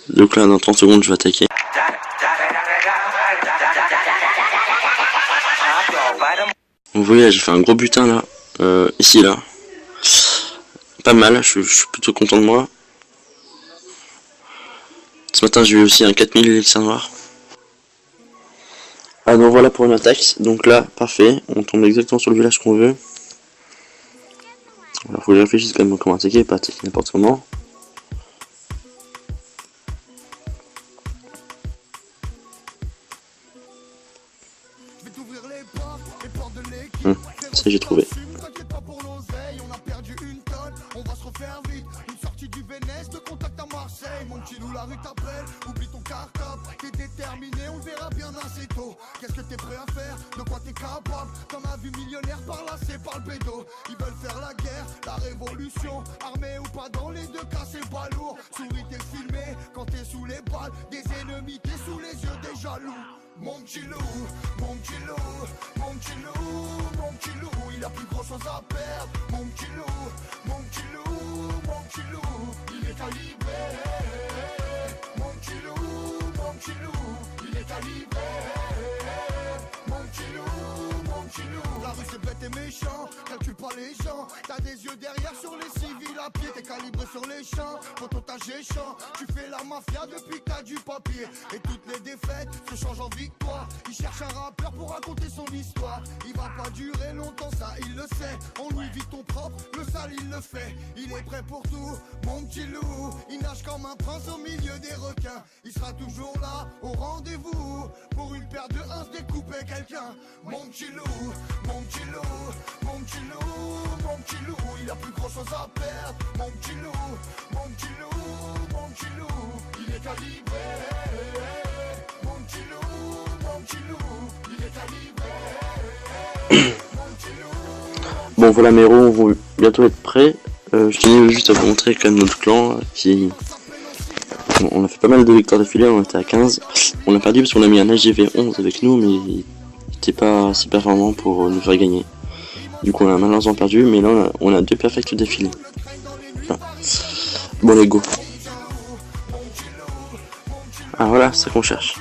Donc là, dans 30 secondes, je vais attaquer. Vous voyez, j'ai fait un gros butin là. Ici, là. Pas mal, je suis plutôt content de moi. Ce matin, j'ai eu aussi un 4000 élixir noir. Ah donc voilà pour une attaque. Donc là, parfait. On tombe exactement sur le village qu'on veut. Alors faut que je réfléchisse quand même comment attaquer, pas attaquer n'importe comment. Ça j'ai trouvé. Qu'est-ce que t'es prêt à faire? De quoi t'es capable? T'en as vu millionnaire par là, c'est pas le bédo. Ils veulent faire la guerre, la révolution. Armé ou pas, dans les deux cas c'est pas lourd. Souris t'es filmé, quand t'es sous les balles des ennemis, t'es sous les yeux des jaloux. Mon petit loup, mon petit loup, mon petit loup, mon petit loup, il a plus grand chose à perdre. Mon petit loup, mon petit loup, mon petit loup, il est calibré. Mon petit loup, il est calibré. La rue c'est bête et méchant, calcule pas les gens. T'as des yeux derrière sur les civils à pied. T'es calibré sur les champs, phototage géchant. Tu fais la mafia depuis que t'as du papier. Et toutes les défaites se changent en victoire. Il cherche un rappeur pour raconter son histoire. Il va pas durer longtemps, ça il le sait. On lui vit ton propre, le sale il le fait. Il est prêt pour tout, mon petit loup. Il nage comme un prince au milieu des requins. Il sera toujours là, au rendez-vous. Pour une paire de 1 découper quelqu'un. Mon petit loup, mon petit loup, mon petit loup, mon petit loup, il a plus grand chose à perdre. Mon petit loup, mon petit loup, mon petit loup, il est calibré. Mon petit loup, il est calibré. Mon petit loup. Bon voilà, mes héros vont bientôt être prêts. Je tenais juste à vous montrer quand même notre clan qui... On a fait pas mal de victoires d'affilée, on était à 15. On a perdu parce qu'on a mis un AGV 11 avec nous, mais il était pas assez performant pour nous faire gagner. Du coup on a malheureusement perdu, mais là on a 2 perfects d'affilée. Voilà. Bon les go. Ah voilà, c'est ça qu'on cherche.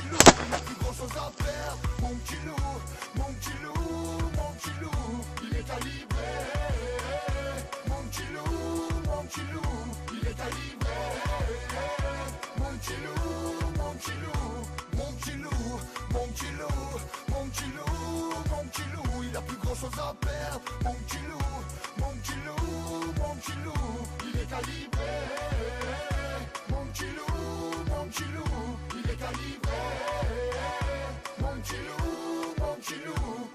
À perdre, mon petit loup, mon petit loup, mon petit loup, il est calibré. Mon petit loup, mon petit loup, il est calibré. Mon petit loup, mon petit loup.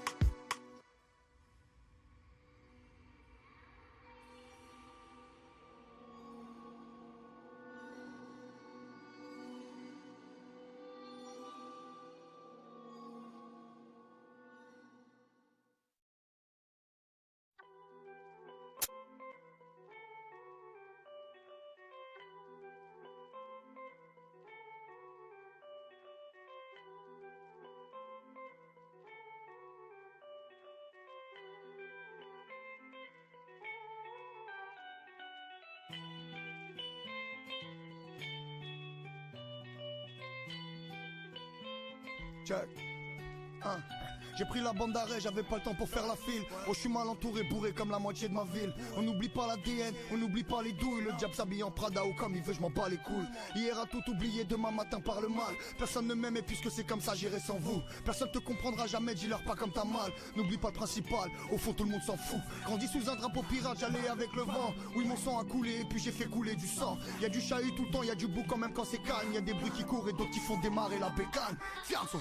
Check. J'ai pris la bande d'arrêt, j'avais pas le temps pour faire la file. Oh, je suis mal entouré, bourré comme la moitié de ma ville. On n'oublie pas l'ADN, on n'oublie pas les douilles. Le diable s'habille en Prada ou comme il veut, je m'en bats les couilles. Hier a tout oublié, demain matin par le mal. Personne ne m'aime et puisque c'est comme ça, j'irai sans vous. Personne te comprendra jamais, dis-leur pas comme t'as mal. N'oublie pas le principal, au fond tout le monde s'en fout. Grandi sous un drapeau pirate, j'allais avec le vent. Oui, mon sang a coulé et puis j'ai fait couler du sang. Y a du chahut tout le temps, y a du bouc quand même quand c'est calme. Y a des bruits qui courent et d'autres qui font démarrer la bécane. Fiançon.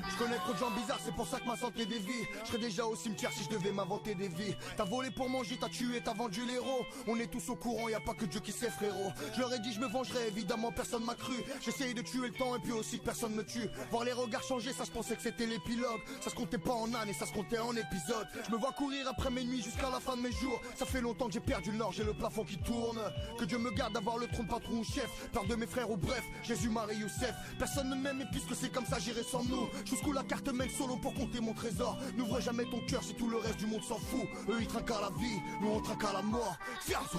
Je connais trop de gens bizarres, c'est pour ça que ma santé dévie. Je serais déjà au cimetière si je devais m'inventer des vies. T'as volé pour manger, t'as tué, t'as vendu l'héros. On est tous au courant, y a pas que Dieu qui sait frérot. Je leur ai dit je me vengerai, évidemment personne m'a cru. J'essaye de tuer le temps et puis aussi personne me tue. Voir les regards changer, ça je pensais que c'était l'épilogue. Ça se comptait pas en années, ça se comptait en épisodes. Je me vois courir après mes nuits jusqu'à la fin de mes jours. Ça fait longtemps que j'ai perdu le nord, j'ai le plafond qui tourne. Que Dieu me garde d'avoir le trône patron ou chef. Peur de mes frères ou bref, Jésus, Marie, Youssef. Personne ne m'aime et puisque c'est comme ça j'irai sans nous. Jusqu'où la carte mène solo pour compter mon trésor. N'ouvre jamais ton cœur si tout le reste du monde s'en fout. Eux ils trinquent à la vie, nous on trinque à la mort. Fiazo.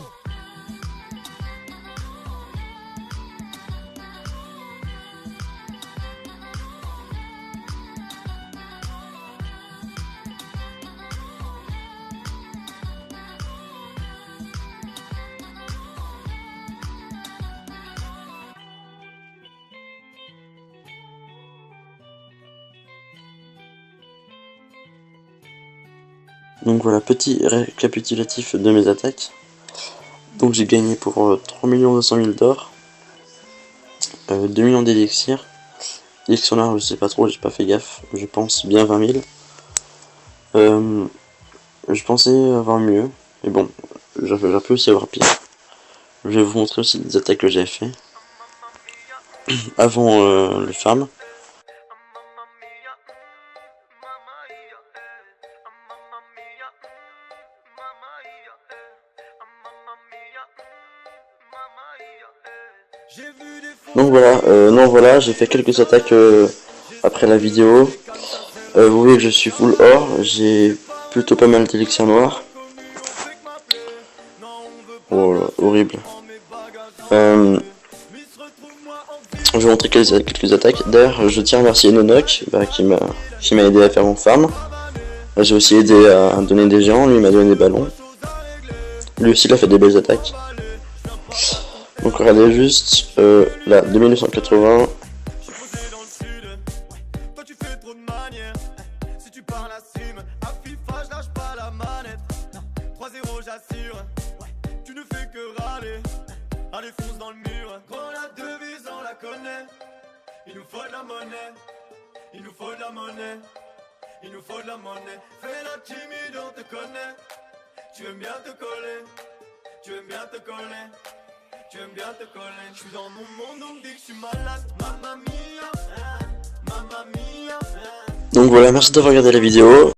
Donc voilà, petit récapitulatif de mes attaques. Donc j'ai gagné pour 3 200 000 d'or, 2 millions d'élixir. Élixir noir, je sais pas trop, j'ai pas fait gaffe, je pense bien 20 000. Je pensais avoir mieux, mais bon, j'aurais pu aussi avoir pire. Je vais vous montrer aussi des attaques que j'avais fait avant le farm. Donc voilà, non voilà, j'ai fait quelques attaques après la vidéo. Vous voyez que je suis full or, j'ai plutôt pas mal d'élixir noir. Oh là, horrible. Je vais montrer quelques attaques. D'ailleurs, je tiens à remercier Nonok qui m'a aidé à faire mon farm. J'ai aussi aidé à donner des géants, lui m'a donné des ballons. Lui aussi il a fait des belles attaques. Donc regardez juste là, 2980. Tu ne fais que râler, allez fonce dans le mur. Quand la devise on la connaît, il nous faut de la monnaie, il nous faut de la monnaie, il nous faut de la monnaie. Fais la timide, on te connaît, tu aimes bien te coller, tu aimes bien te coller, tu aimes bien te coller. Je suis dans mon monde, on me dit que je suis malade, mamma mia, mamma mia. Donc voilà, merci d'avoir regardé la vidéo.